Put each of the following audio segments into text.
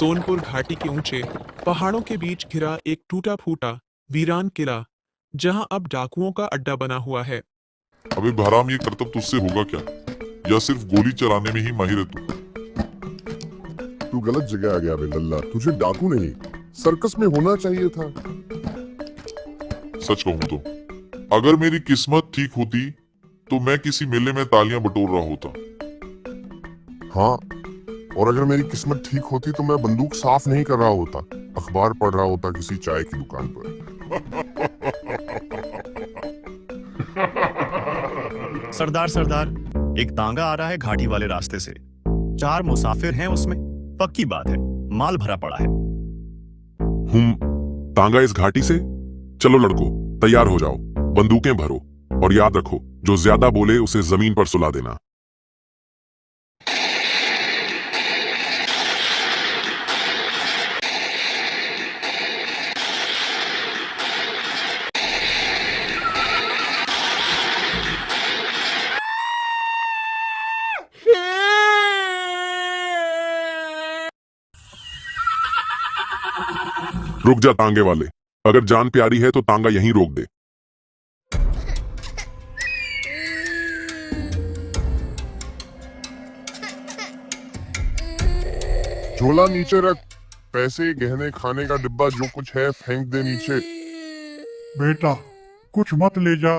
सोनपुर घाटी के ऊंचे पहाड़ों के बीच घिरा एक टूटा फूटा वीरान किला, जहां अब डाकुओं का अड्डा बना हुआ है। अबे बहराम, ये करतब तुझसे होगा क्या? या सिर्फ गोली चलाने में ही माहिर है तू? तू गलत जगह आ गया बे लल्ला। तुझे डाकू नहीं, सर्कस में होना चाहिए था। सच कहूं तो अगर मेरी किस्मत ठीक होती तो मैं किसी मेले में तालियां बटोर रहा होता। हाँ, और अगर मेरी किस्मत ठीक होती तो मैं बंदूक साफ नहीं कर रहा होता, अखबार पढ़ रहा होता किसी चाय की दुकान पर। सरदार सरदार, एक तांगा आ रहा है घाटी वाले रास्ते से। 4 मुसाफिर हैं उसमें। पक्की बात है, माल भरा पड़ा है। तांगा इस घाटी से? चलो लड़को, तैयार हो जाओ, बंदूकें भरो और याद रखो, जो ज्यादा बोले उसे जमीन पर सुला देना। रुक जा तांगे वाले, अगर जान प्यारी है तो तांगा यहीं रोक दे। झोला नीचे रख, पैसे गहने खाने का डिब्बा जो कुछ है फेंक दे नीचे। बेटा कुछ मत ले जा,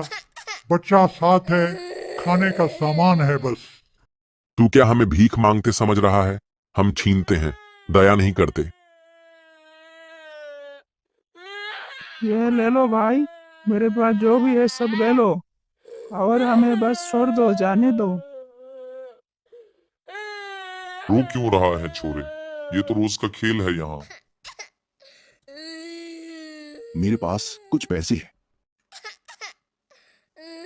बच्चा साथ है, खाने का सामान है बस। तू क्या हमें भीख मांगते समझ रहा है? हम छीनते हैं, दया नहीं करते। ये ले लो भाई, मेरे पास जो भी है सब ले लो और हमें बस छोड़ दो, जाने दो। रो क्यों रहा है छोरे? ये तो रोज का खेल है यहाँ। मेरे पास कुछ पैसे हैं।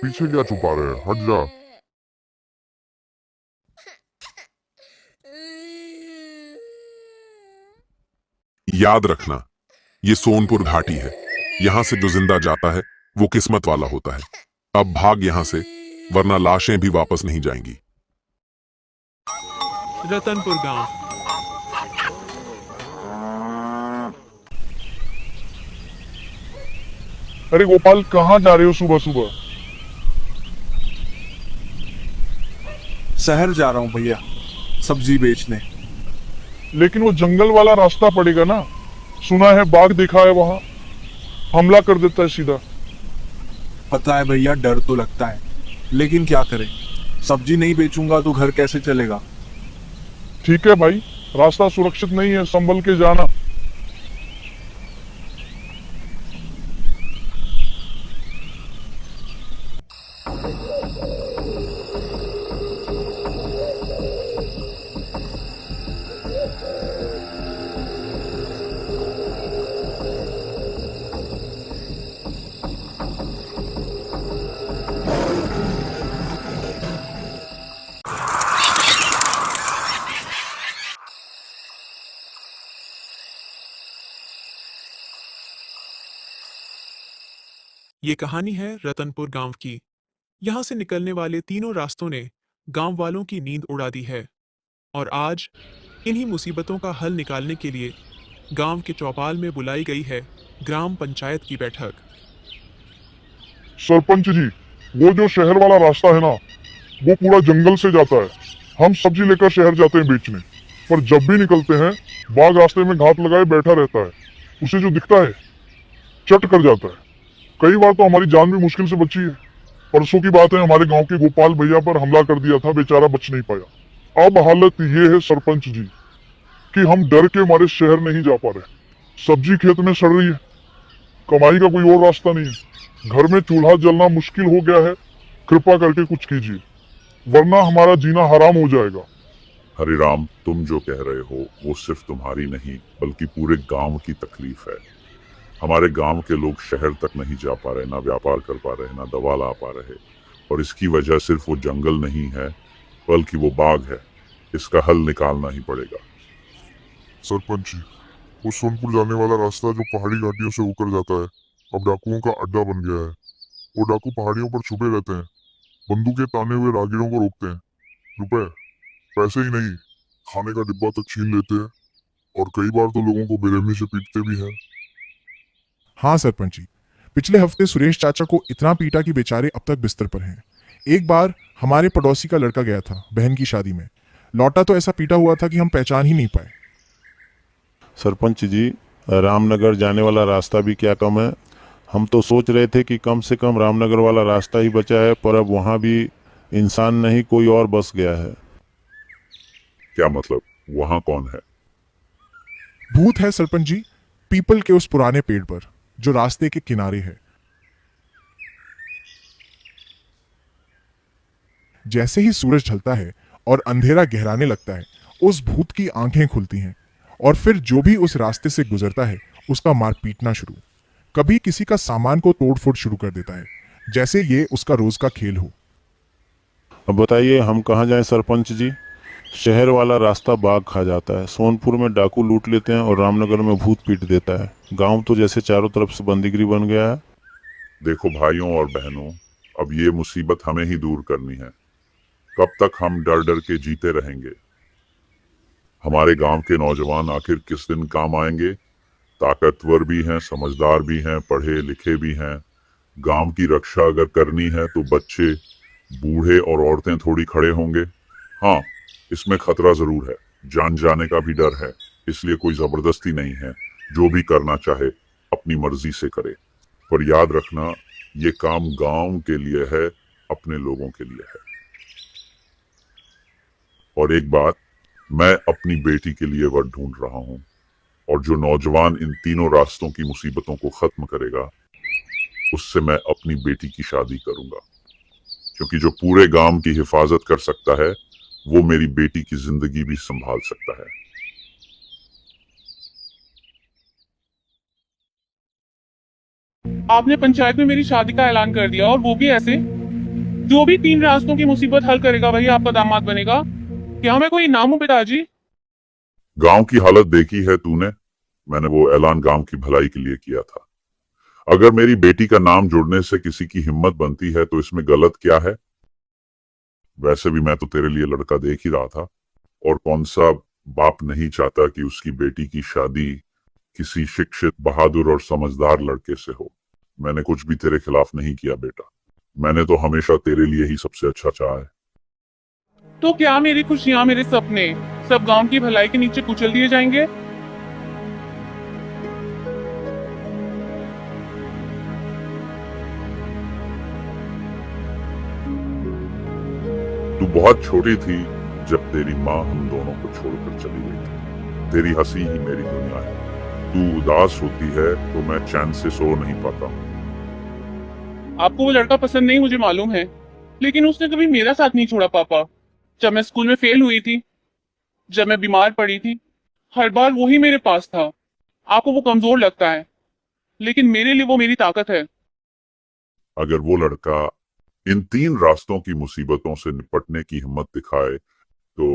पीछे क्या छुपा रहे हैं, हट जा। याद रखना, ये सोनपुर घाटी है। यहां से जो जिंदा जाता है वो किस्मत वाला होता है। अब भाग यहां से, वरना लाशें भी वापस नहीं जाएंगी। रतनपुर गांव। अरे गोपाल, कहाँ जा रहे हो सुबह सुबह? शहर जा रहा हूँ भैया, सब्जी बेचने। लेकिन वो जंगल वाला रास्ता पड़ेगा ना। सुना है बाघ देखा है वहां, हमला कर देता है सीधा। पता है भैया, डर तो लगता है, लेकिन क्या करें, सब्जी नहीं बेचूंगा तो घर कैसे चलेगा। ठीक है भाई, रास्ता सुरक्षित नहीं है, संभल के जाना। ये कहानी है रतनपुर गांव की। यहाँ से निकलने वाले तीनों रास्तों ने गांव वालों की नींद उड़ा दी है और आज इन्हीं मुसीबतों का हल निकालने के लिए गांव के चौपाल में बुलाई गई है ग्राम पंचायत की बैठक। सरपंच जी, वो जो शहर वाला रास्ता है ना, वो पूरा जंगल से जाता है। हम सब्जी लेकर शहर जाते हैं बेचने, पर जब भी निकलते हैं बाघ रास्ते में घात लगाए बैठा रहता है। उसे जो दिखता है चट कर जाता है। कई बार तो हमारी जान भी मुश्किल से बची है। परसों की बात है, हमारे गांव के गोपाल भैया पर हमला कर दिया था, बेचारा बच नहीं पाया। अब हालत ये है सरपंच जी कि हम डर के मारे शहर नहीं जा पा रहे। सब्जी खेत में सड़ रही है, कमाई का कोई और रास्ता नहीं है, घर में चूल्हा जलना मुश्किल हो गया है। कृपा करके कुछ कीजिए, वरना हमारा जीना हराम हो जाएगा। हरिराम, तुम जो कह रहे हो वो सिर्फ तुम्हारी नहीं बल्कि पूरे गांव की तकलीफ है। हमारे गांव के लोग शहर तक नहीं जा पा रहे, ना व्यापार कर पा रहे, ना दवा ला पा रहे, और इसकी वजह सिर्फ वो जंगल नहीं है बल्कि वो बाघ है। इसका हल निकालना ही पड़ेगा। सरपंच जी, वो सोनपुर जाने वाला रास्ता जो पहाड़ी घाटियों से होकर जाता है, अब डाकुओं का अड्डा बन गया है। वो डाकू पहाड़ियों पर छुपे रहते हैं, बंदूकें ताने हुए राहगीरों को रोकते हैं। रुपए, पैसे ही नहीं, खाने का डिब्बा तक छीन लेते हैं और कई बार तो लोगों को बेरहमी से पीटते भी हैं। हाँ सरपंच जी, पिछले हफ्ते सुरेश चाचा को इतना पीटा कि बेचारे अब तक बिस्तर पर हैं। एक बार हमारे पड़ोसी का लड़का गया था बहन की शादी में, लौटा तो ऐसा पीटा हुआ था कि हम पहचान ही नहीं पाए। सरपंच जी, रामनगर जाने वाला रास्ता भी क्या कम है। हम तो सोच रहे थे कि कम से कम रामनगर वाला रास्ता ही बचा है, पर अब वहां भी इंसान नहीं कोई और बस गया है। क्या मतलब? वहां कौन है? भूत है सरपंच जी, पीपल के उस पुराने पेड़ पर जो रास्ते के किनारे है। जैसे ही सूरज ढलता है और अंधेरा गहराने लगता है, उस भूत की आंखें खुलती हैं और फिर जो भी उस रास्ते से गुजरता है उसका मार पीटना शुरू। कभी किसी का सामान को तोड़ फोड़ शुरू कर देता है, जैसे ये उसका रोज का खेल हो। अब बताइए हम कहाँ जाएं सरपंच जी? शहर वाला रास्ता बाघ खा जाता है, सोनपुर में डाकू लूट लेते हैं और रामनगर में भूत पीट देता है। गांव तो जैसे चारों तरफ से बंदीगिरी बन गया है। देखो भाइयों और बहनों, अब ये मुसीबत हमें ही दूर करनी है। कब तक हम डर डर के जीते रहेंगे? हमारे गांव के नौजवान आखिर किस दिन काम आएंगे? ताकतवर भी हैं, समझदार भी हैं, पढ़े लिखे भी हैं। गांव की रक्षा अगर करनी है तो बच्चे, बूढ़े और औरतें थोड़ी खड़े होंगे। हाँ, इसमें खतरा जरूर है, जान जाने का भी डर है, इसलिए कोई जबरदस्ती नहीं है। जो भी करना चाहे अपनी मर्जी से करे, पर याद रखना ये काम गांव के लिए है, अपने लोगों के लिए है। और एक बात, मैं अपनी बेटी के लिए वर ढूंढ रहा हूं, और जो नौजवान इन तीनों रास्तों की मुसीबतों को खत्म करेगा उससे मैं अपनी बेटी की शादी करूंगा, क्योंकि जो पूरे गांव की हिफाजत कर सकता है वो मेरी बेटी की जिंदगी भी संभाल सकता है। आपने पंचायत में मेरी शादी का ऐलान कर दिया, और वो भी ऐसे। जो भी 3 रास्तों की मुसीबत हल करेगा वही आपका दामाद बनेगा। क्या मैं कोई इनाम हूं पिताजी? गांव की हालत देखी है तूने, मैंने वो ऐलान गांव की भलाई के लिए किया था। अगर मेरी बेटी का नाम जुड़ने से किसी की हिम्मत बनती है तो इसमें गलत क्या है? वैसे भी मैं तो तेरे लिए लड़का देख ही रहा था, और कौन सा बाप नहीं चाहता कि उसकी बेटी की शादी किसी शिक्षित, बहादुर और समझदार लड़के से हो। मैंने कुछ भी तेरे खिलाफ नहीं किया बेटा, मैंने तो हमेशा तेरे लिए ही सबसे अच्छा चाहा है। तो क्या मेरी खुशियां, मेरे सपने सब गांव की भलाई के नीचे कुचल दिए जाएंगे? तू बहुत छोटी थी जब तेरी माँ हम दोनों को छोड़कर चली गई थी। तेरी हंसी ही मेरी दुनिया है। तू उदास होती है तो मैं चैन से सो नहीं पाता हूँ। आपको वो लड़का पसंद नहीं, मुझे मालूम है, लेकिन उसने कभी मेरा साथ नहीं छोड़ा पापा। जब मैं स्कूल में फेल हुई थी, जब मैं बीमार पड़ी थी, हर बार वो ही मेरे पास था। आपको वो कमजोर लगता है, लेकिन मेरे लिए वो मेरी ताकत है। अगर वो लड़का इन 3 रास्तों की मुसीबतों से निपटने की हिम्मत दिखाए तो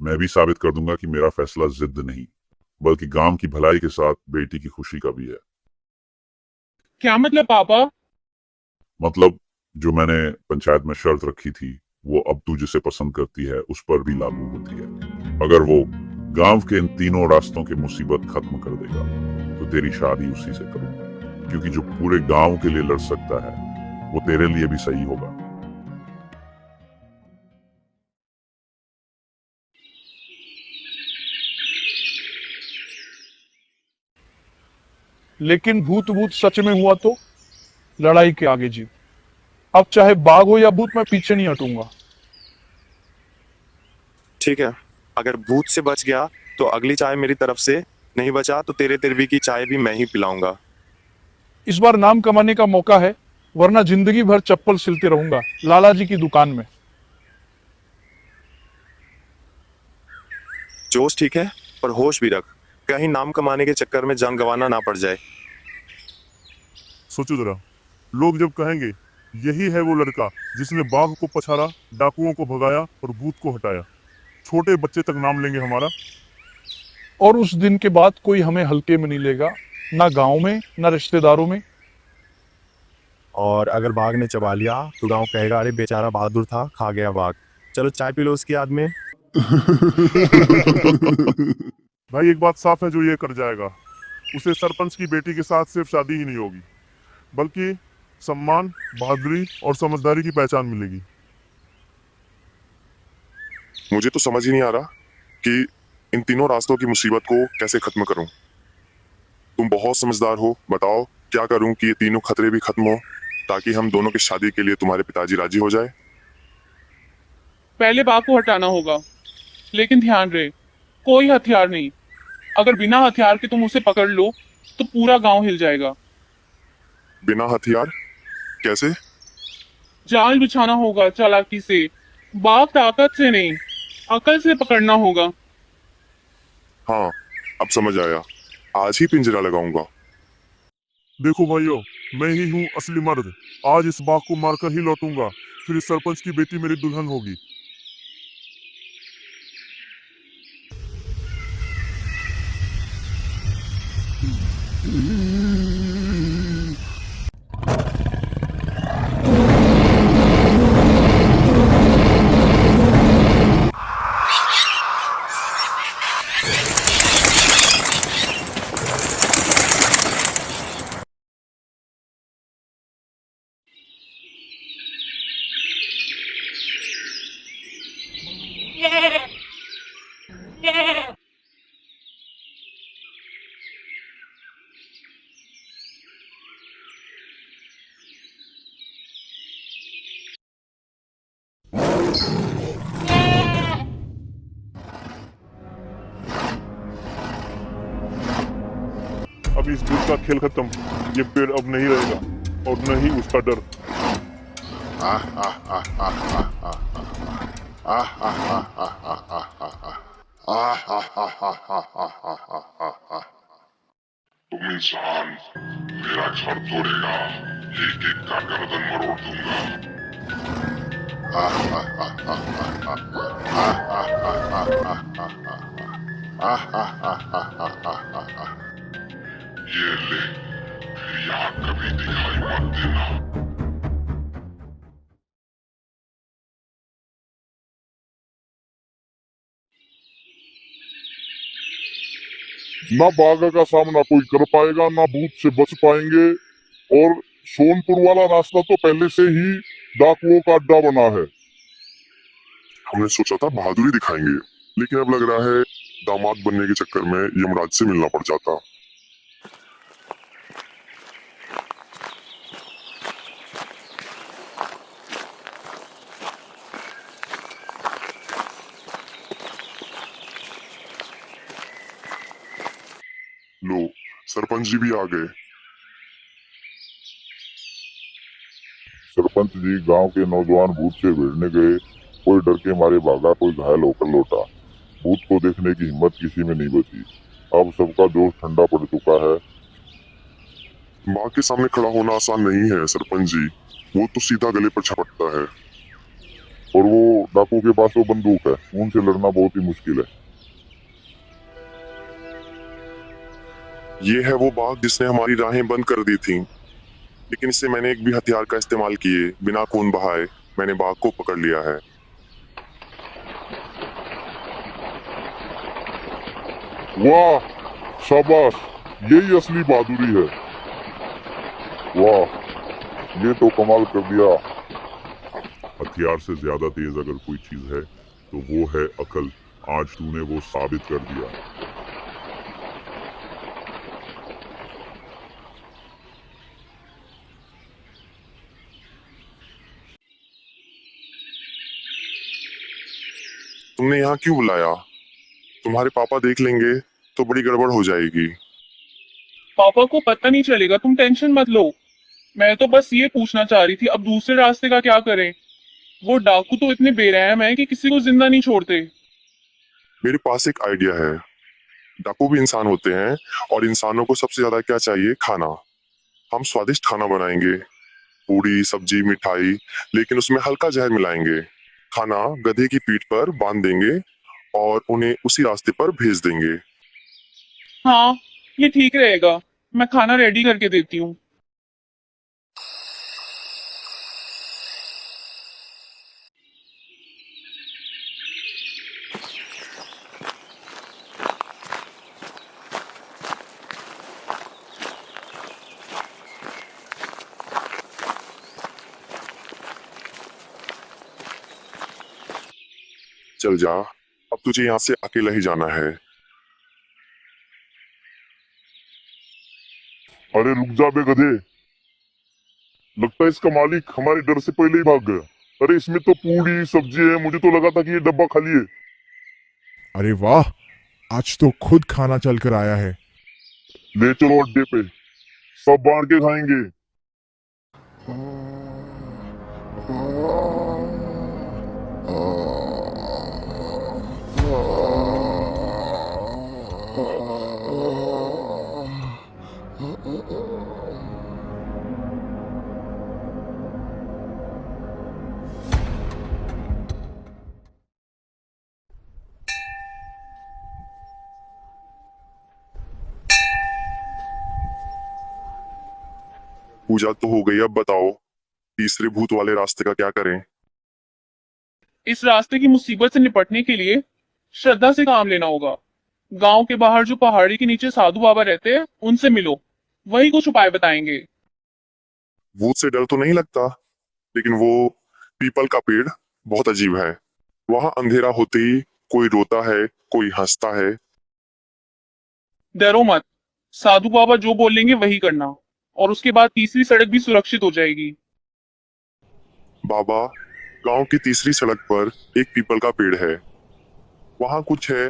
मैं भी साबित कर दूंगा कि मेरा फैसला जिद नहीं, बल्कि गांव की भलाई के साथ बेटी की खुशी का भी है। क्या मतलब पापा? मतलब जो मैंने पंचायत में शर्त रखी थी वो अब तू जिसे पसंद करती है उस पर भी लागू होती है। अगर वो गांव के इन 3 रास्तों की मुसीबत खत्म कर देगा तो तेरी शादी उसी से करूंगा, क्योंकि जो पूरे गांव के लिए लड़ सकता है वो तेरे लिए भी सही होगा। लेकिन भूत भूत सच में हुआ तो लड़ाई के आगे जीत। अब चाहे बाघ हो या भूत, मैं पीछे नहीं हटूंगा। ठीक है, अगर भूत से बच गया तो अगली चाय मेरी तरफ से, नहीं बचा तो तेरे तिरवी की चाय भी मैं ही पिलाऊंगा। इस बार नाम कमाने का मौका है, वरना जिंदगी भर चप्पल सिलते रहूंगा लाला जी की दुकान में। जोश ठीक है, पर होश भी रख, कहीं नाम कमाने के चक्कर में जान गंवाना ना पड़ जाए। सोचो जरा, लोग जब कहेंगे यही है वो लड़का जिसने बाघ को पछाड़ा, डाकुओं को भगाया और भूत को हटाया, छोटे बच्चे तक नाम लेंगे हमारा। और उस दिन के बाद कोई हमें हल्के में नहीं लेगा, ना गांव में ना रिश्तेदारों में। और अगर बाघ ने चबा लिया तो गांव कहेगा अरे बेचारा बहादुर था, खा गया बाघ। चलो चाय पी लो उसकी याद में। भाई एक बात साफ है, जो ये कर जाएगा उसे सरपंच की बेटी के साथ सिर्फ शादी ही नहीं होगी, बल्कि सम्मान, बहादुरी और समझदारी की पहचान मिलेगी। मुझे तो समझ ही नहीं आ रहा कि इन तीनों रास्तों की मुसीबत को कैसे खत्म करूं। तुम बहुत समझदार हो, बताओ क्या करूं कि ये तीनों खतरे भी खत्म हो, ताकि हम दोनों की शादी के लिए तुम्हारे पिताजी राजी हो जाए। पहले बाघ को हटाना होगा, लेकिन ध्यान रहे कोई हथियार नहीं। अगर बिना हथियार के तुम उसे पकड़ लो तो पूरा गांव हिल जाएगा। बिना हथियार कैसे? जाल बिछाना होगा चालाकी से, बाघ ताकत से नहीं, अकल से पकड़ना होगा। हाँ, अब समझ आया, आज ही पिंजरा लगाऊंगा। देखो भाइयों, मैं ही हूँ असली मर्द। आज इस बाघ को मारकर ही लौटूंगा, फिर इस सरपंच की बेटी मेरी दुल्हन होगी। अब इस भूत का खेल खत्म। ये पेड़ अब नहीं रहेगा और न ही उसका डर। तुम इंसान, मेरा घर तोड़ेगा, एक एक का गर्दन मरोड़ दूंगा। ये ले, फिर यहाँ कभी दिखाई मत देना। ना बाघ का सामना कोई कर पाएगा, ना भूत से बच पाएंगे। और सोनपुर वाला रास्ता तो पहले से ही डाकुओं का अड्डा बना है। हमने सोचा था बहादुरी दिखाएंगे, लेकिन अब लग रहा है दामाद बनने के चक्कर में यमराज से मिलना पड़ जाता। लो, सरपंच जी भी आ गए। सरपंच जी गांव के नौजवान भूत से भिड़ने गए। कोई डर के मारे भागा, कोई घायल होकर लौटा। भूत को देखने की हिम्मत किसी में नहीं बची। अब सबका जोश ठंडा पड़ चुका है। माँ के सामने खड़ा होना आसान नहीं है सरपंच जी, वो तो सीधा गले पर झपटता है। और वो डाकू के पास वो बंदूक है, उनसे लड़ना बहुत ही मुश्किल है। ये है वो बाघ जिसने हमारी राहें बंद कर दी थी, लेकिन इससे मैंने एक भी हथियार का इस्तेमाल किए बिना खून बहाए मैंने बाघ को पकड़ लिया है। वाह, शाबाश, यही असली बहादुरी है। वाह, ये तो कमाल कर दिया। हथियार से ज्यादा तेज अगर कोई चीज है तो वो है अकल। आज तूने वो साबित कर दिया। तुमने यहाँ क्यों बुलाया? तुम्हारे पापा देख लेंगे तो बड़ी गड़बड़ हो जाएगी। पापा को पता नहीं चलेगा, तुम टेंशन मत लो। मैं तो बस ये पूछना चाह रही थी, अब दूसरे रास्ते का क्या करें? वो डाकू तो इतने बेरहम है कि किसी को जिंदा नहीं छोड़ते। मेरे पास एक आइडिया है। डाकू भी इंसान होते हैं और इंसानों को सबसे ज्यादा क्या चाहिए? खाना। हम स्वादिष्ट खाना बनाएंगे, पूरी सब्जी मिठाई, लेकिन उसमें हल्का जहर मिलाएंगे। खाना गधे की पीठ पर बांध देंगे और उन्हें उसी रास्ते पर भेज देंगे। हाँ, ये ठीक रहेगा। मैं खाना रेडी करके देती हूँ। चल जा, अब तुझे यहाँ से अकेला ही जाना है। अरे रुक जा बे गधे, लगता है इसका मालिक हमारे डर से पहले ही भाग गया। अरे इसमें तो पूरी सब्जी है, मुझे तो लगा था कि ये डब्बा खाली है। अरे वाह, आज तो खुद खाना चल कर आया है। ले चलो अड्डे पे, सब बांट के खाएंगे। पूजा तो हो गई, अब बताओ तीसरे भूत वाले रास्ते का क्या करें? इस रास्ते की मुसीबत से निपटने के लिए श्रद्धा से काम लेना होगा। गांव के बाहर जो पहाड़ी के नीचे साधु बाबा रहते हैं उनसे मिलो, वही कुछ उपाय बताएंगे। भूत से डर तो नहीं लगता, लेकिन वो पीपल का पेड़ बहुत अजीब है। वहां अंधेरा होते ही कोई रोता है, कोई हंसता है। डरो मत, साधु बाबा जो बोलेंगे वही करना, और उसके बाद तीसरी सड़क भी सुरक्षित हो जाएगी। बाबा, गांव की तीसरी सड़क पर एक पीपल का पेड़ है। वहां कुछ है,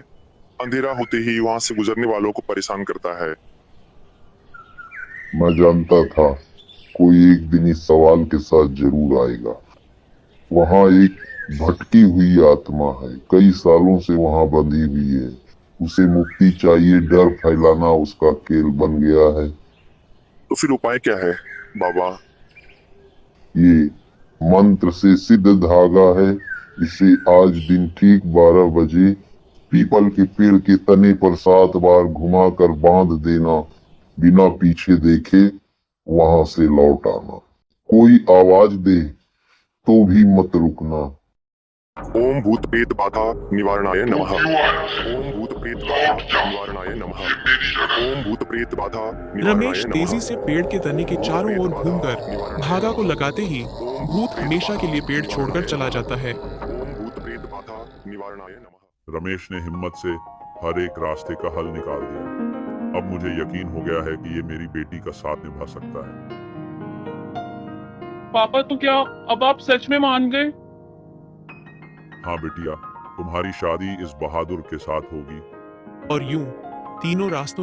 अंधेरा होते ही वहां से गुजरने वालों को परेशान करता है। मैं जानता था कोई एक दिन इस सवाल के साथ जरूर आएगा। वहां एक भटकी हुई आत्मा है, कई सालों से वहां बंधी हुई है। उसे मुक्ति चाहिए, डर फैलाना उसका खेल बन गया है। तो फिर उपाय क्या है बाबा? ये मंत्र से सिद्ध धागा है। इसे आज दिन ठीक 12 बजे पीपल के पेड़ के तने पर 7 बार घुमाकर बांध देना, बिना पीछे देखे वहां से लौट आना। कोई आवाज दे तो भी मत रुकना। ओम भूत प्रेत बाधा निवारणाय नमः। ओम भूत प्रेत बाधा निवारणाय नमः। ओम भूत प्रेत बाधा निवारणाय रमेश नमः। तेजी से पेड़ के तने के चारों ओर घूमकर धागा को लगाते ही भूत हमेशा के लिए पेड़ छोड़कर चला जाता है। ओम भूत प्रेत बाधा निवारणाय नमः। रमेश ने हिम्मत से हर एक रास्ते का हल निकाल दिया। अब मुझे यकीन हो गया है कि ये मेरी बेटी का साथ निभा सकता है। पापा, तो क्या अब आप सच में मान गए? हाँ बेटिया, तुम्हारी शादी इस बहादुर के साथ होगी। और यूं तीनों रास्तों